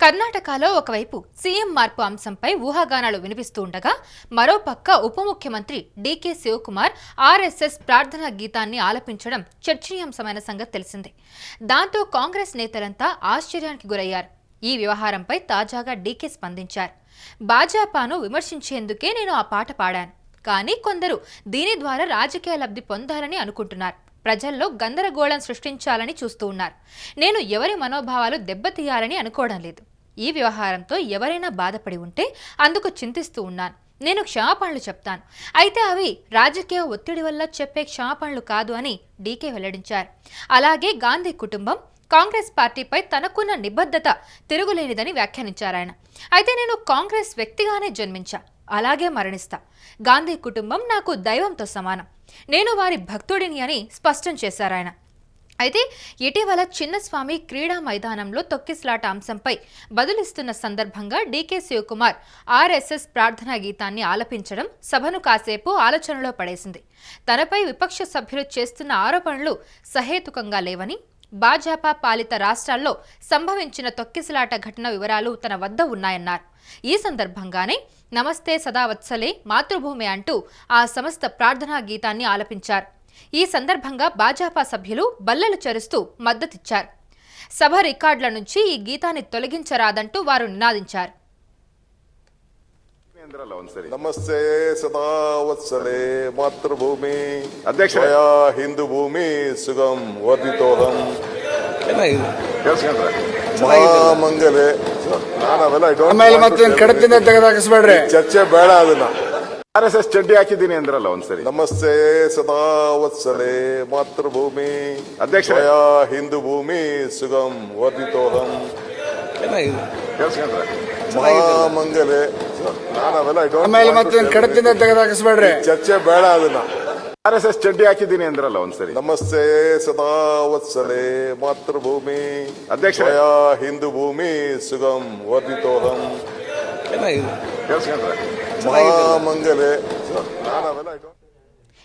కర్ణాటకలో ఒకవైపు సీఎం మార్పు అంశంపై ఊహాగానాలు వినిపిస్తూ ఉండగా మరోపక్క ఉప ముఖ్యమంత్రి డీకే శివకుమార్ ఆర్ఎస్ఎస్ ప్రార్థనా గీతాన్ని ఆలపించడం చర్చనీయాంశమైన సంగతి తెలిసిందే. దాంతో కాంగ్రెస్ నేతలంతా ఆశ్చర్యానికి గురయ్యారు. ఈ వ్యవహారంపై తాజాగా డీకే స్పందించారు. భాజపాను విమర్శించేందుకే నేను ఆ పాట పాడాను, కానీ కొందరు దీని ద్వారా రాజకీయ లబ్ధి పొందాలని అనుకుంటున్నారు. ప్రజల్లో గందరగోళం సృష్టించాలని చూస్తూ ఉన్నారు. నేను ఎవరి మనోభావాలు దెబ్బతీయాలని అనుకోవడం లేదు. ఈ వ్యవహారంతో ఎవరైనా బాధపడి ఉంటే అందుకు చింతిస్తూ ఉన్నాను. నేను క్షమాపణలు చెప్తాను, అయితే అవి రాజకీయ ఒత్తిడి వల్ల చెప్పే క్షమాపణలు కాదు అని డీకే వెల్లడించారు. అలాగే గాంధీ కుటుంబం కాంగ్రెస్ పార్టీపై తనకున్న నిబద్ధత తిరుగులేనిదని వ్యాఖ్యానించారాయన. అయితే నేను కాంగ్రెస్ వ్యక్తిగానే జన్మించా, అలాగే మరణిస్తా. గాంధీ కుటుంబం నాకు దైవంతో సమానం, నేను వారి భక్తుడిని అని స్పష్టం చేశారాయన. అయితే ఇటీవల చిన్నస్వామి క్రీడా మైదానంలో తొక్కిసలాట అంశంపై బదులిస్తున్న సందర్భంగా డీకే శివకుమార్ ఆర్ఎస్ఎస్ ప్రార్థనా గీతాన్ని ఆలపించడం సభను కాసేపు ఆలోచనలో పడేసింది. తనపై విపక్ష సభ్యులు చేస్తున్న ఆరోపణలు సహేతుకంగా లేవని, భాజపా పాలిత రాష్ట్రాల్లో సంభవించిన తొక్కిసలాట ఘటన వివరాలు తన వద్ద ఉన్నాయన్నారు. ఈ సందర్భంగానే నమస్తే సదావత్సలే మాతృభూమి అంటూ ఆ సంస్థ ప్రార్థనా గీతాన్ని ఆలపించారు. ఈ సందర్భంగా భాజపా సభ్యులు బల్లలు చరుస్తూ మద్దతిచ్చారు. సభ రికార్డుల నుంచి ఈ గీతాన్ని తొలగించరాదంటూ వారు నినాదించారు. నమస్తే సదావత్సలే మాతృభూమి అధ్యక్ష హిందూ భూమి సుగం వర్ధితోహం ಮಹಾಮಂಗಲೆ ಚರ್ಚೆ ಬೇಡ ಅದನ್ನ RSS ಚಡ್ಡಿ ಹಾಕಿದ್ದೀನಿ ಅಂದ್ರಲ್ಲ ಒಂದ್ಸರಿ. ನಮಸ್ತೆ ಸದಾವತ್ಸಲೆ ಮಾತೃಭೂಮಿ ಅಧ್ಯಕ್ಷ ಹಿಂದೂ ಭೂಮಿ ಸುಗಂ ವರ್ಧಿತೋಹಂ ಮಹಾಮಂಗಲೆ ಕಡತಿಂದ ತೆಗೆದಾಕಿಸ್ಬೇಡ್ರಿ, ಚರ್ಚೆ ಬೇಡ ಅದನ್ನ RSS ಚಡ್ಡಿ ಹಾಕಿದ್ದೀನಿ ಅಂದ್ರಲ್ಲ ಒಂದ್ಸರಿ. ನಮಸ್ತೆ ಸದಾವತ್ಸಲೆ ಮಾತೃಭೂಮಿ ಅಧ್ಯಕ್ಷ ಹಿಂದೂ ಭೂಮಿ ಸುಗಂ ವರ್ಧಿತೋಹಂ మహామంగళే.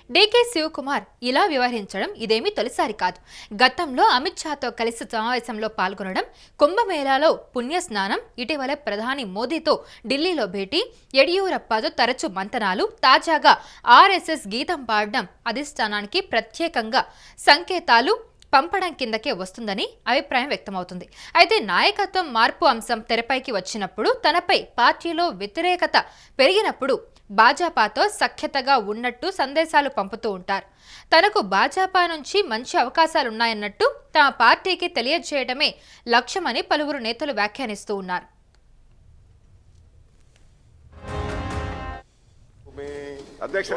డీకే శివకుమార్ ఇలా వ్యవహరించడం ఇదేమీ తొలిసారి కాదు. గతంలో అమిత్ షాతో కలిసి సమావేశంలో పాల్గొనడం, కుంభమేళాలో పుణ్యస్నానం, ఇటీవల ప్రధాని మోదీతో ఢిల్లీలో భేటీ, యడియూరప్పతో తరచు మంతనాలు, తాజాగా ఆర్ఎస్ఎస్ గీతం పాడడం అధిష్టానానికి ప్రత్యేకంగా సంకేతాలు పంపడం కిందకే వస్తుందని అభిప్రాయం వ్యక్తమవుతుంది. అయితే నాయకత్వం మార్పు అంశం తెరపైకి వచ్చినప్పుడు, తనపై పార్టీలో వ్యతిరేకత పెరిగినప్పుడు భాజపాతో సఖ్యతగా ఉన్నట్టు సందేశాలు పంపుతూ ఉంటారు. తనకు భాజపా నుంచి మంచి అవకాశాలున్నాయన్నట్టు తమ పార్టీకి తెలియజేయడమే లక్ష్యమని పలువురు నేతలు వ్యాఖ్యానిస్తూ ఉన్నారు. అధ్యక్ష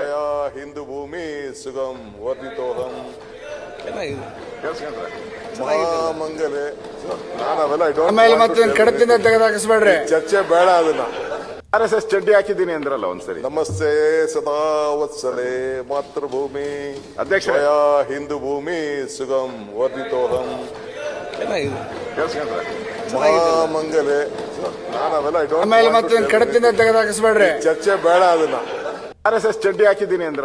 హిందూ భూమి సుగం వర్ధితోహం ಮಹಾಮಂಗಲೆ ಕಡತಿಂದ ತೆಗೆದಾಕಿಸ್ಬೇಡ್ರಿ, ಚರ್ಚೆ ಬೇಡ ಅದನ್ನ RSS ಚಡ್ಡಿ ಹಾಕಿದ್ದೀನಿ ಅಂದ್ರಲ್ಲ ಒಂದ್ಸರಿ. ನಮಸ್ತೆ ಸದಾವತ್ಸಲೆ ಮಾತೃಭೂಮಿ ಅಧ್ಯಕ್ಷ ಹಿಂದೂ ಭೂಮಿ ಸುಗಂ ವರ್ಧಿತೋಹಂ ಮಹಾಮಂಗಲೆ ಕಡತಿಂದ ತೆಗೆದಾಕಿಸ್ಬೇಡ್ರಿ, ಚರ್ಚೆ ಬೇಡ ಅದನ್ನ RSS ಚಡ್ಡಿ ಹಾಕಿದ್ದೀನಿ ಅಂದ್ರ